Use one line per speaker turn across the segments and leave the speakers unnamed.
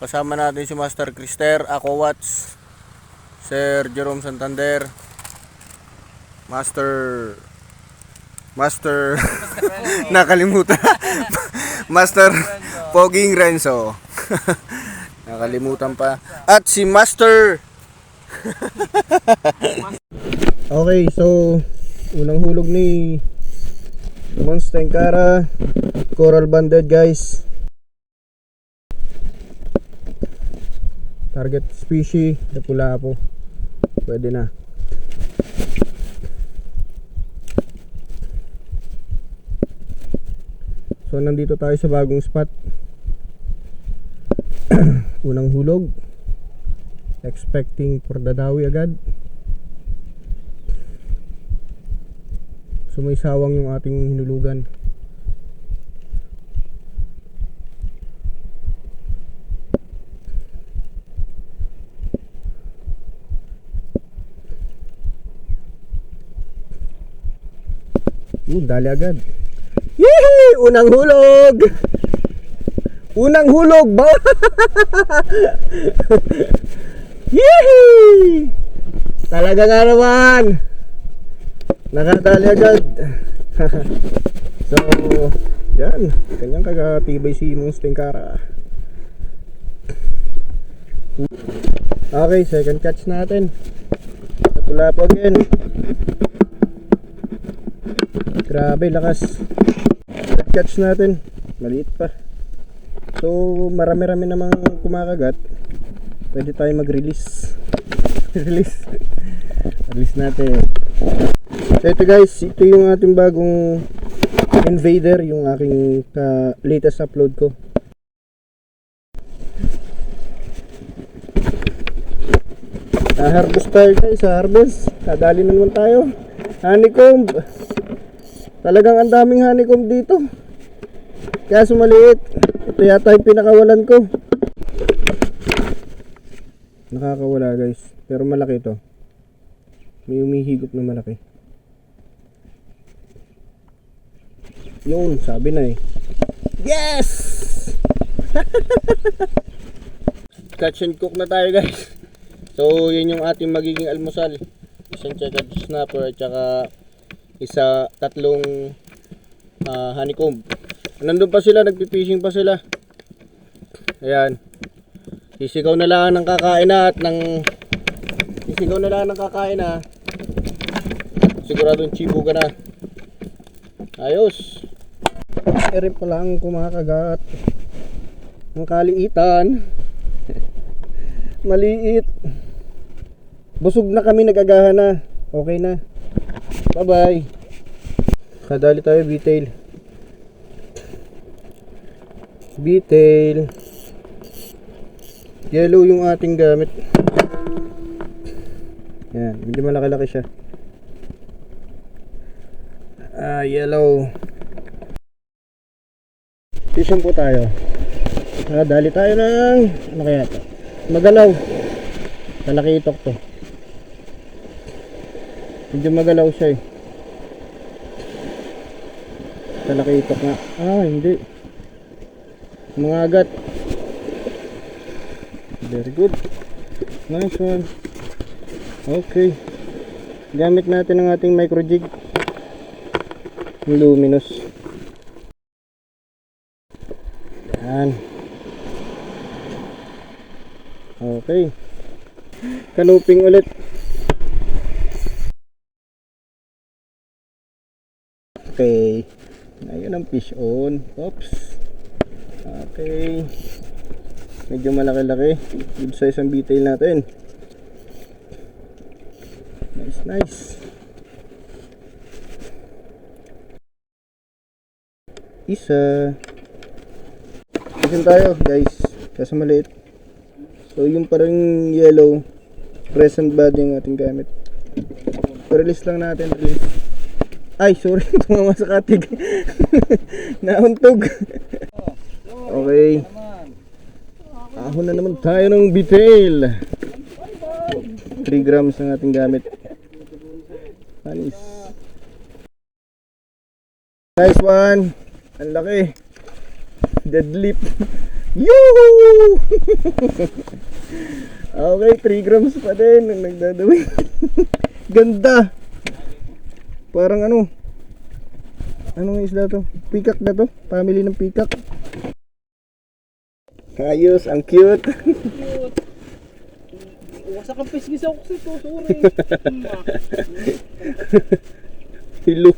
Kasama natin si Master Krister, ako Watts, Sir Jerome Santander, Master nakalimutan. Master Poging Renzo. Nakalimutan pa. At si Master. Okay, so unang hulog ni Monster Cara, coral banded guys. Target species na pula po. Pwede na. So nandito tayo sa bagong spot. Unang hulog. Expecting for Dadawi agad. So may sawang yung ating hinulugan. Dali agad. Yee! Unang hulog! Unang hulog ba? Yee! Talaga nga naman. Nakadali agad. So, yan. Kanyang kagatibay si Monster Cara. Okay, second catch natin. Napula po again. Grabe, lakas. Catch natin. Maliit pa. So, marami-rami namang kumakagat. Pwede tayo mag-release. Release natin. So, ito guys. Ito yung ating bagong invader. Yung aking latest upload ko. Harvest tayo guys. Harvest. Kadali na naman tayo. Honeycomb. Talagang ang daming honeycomb dito. Kaya sumaliit. Ito yata yung pinakawalan ko. Nakakawala guys. Pero malaki ito. May umihigop na malaki. Yun, sabi na eh. Yes! Catch and cook na tayo guys. So yun yung ating magiging almusal. Isang checkered snapper at saka tatlong honeycomb. Nandun pa sila, nagpipishing pa sila. Ayan. Sisigaw na lang ng kakain na siguradong chibo ka na. Ayos. Ere pa lang kumakagat. Ang kaliitan. Maliit. Busog na kami, nagagahan na. Okay na. Bye bye. Kadali tayo B-tail. Yellow yung ating gamit. Yan, hindi malaki-laki siya. Yellow. Fishing po tayo. Kadali tayo ng ano kaya ito? Magalaw. Talakitok to. Medyo magalaw siya eh. Talakitok nga. Hindi. Mga agat. Very good. Nice one. Okay. Gamit natin ang ating micro jig. Luminous. Yan. Okay. Kanuping ulit. Okay. Ayun ang fish on. Oops. Okay. Medyo malaki-laki. Good size ang B-tail natin. Nice. Isa. Isin tayo guys. Kasi maliit. So yung parang yellow crescent body yung ating gamit. So, release lang natin. Release. Ay, sorry. Tumama sa katig. Nauntog. Okay. Ahon na naman tayo ng B-tail. 3 grams ang ating gamit. Anis. Nice one. Ang laki. Deadlift. Yoo! Okay, 3 grams pa din ang nagdadawin. Ganda! Parang ano? Anong isda to? Peacock na to? Family ng peacock. Ayos, ang cute.
Cute. Wasak ang pisgis ako sa ito. Sorry.
Hilo.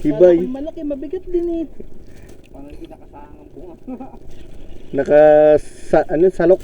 Hibay.
Malaki, mabigat din eh. Parang hindi nakasahang ang bunga.
Salok.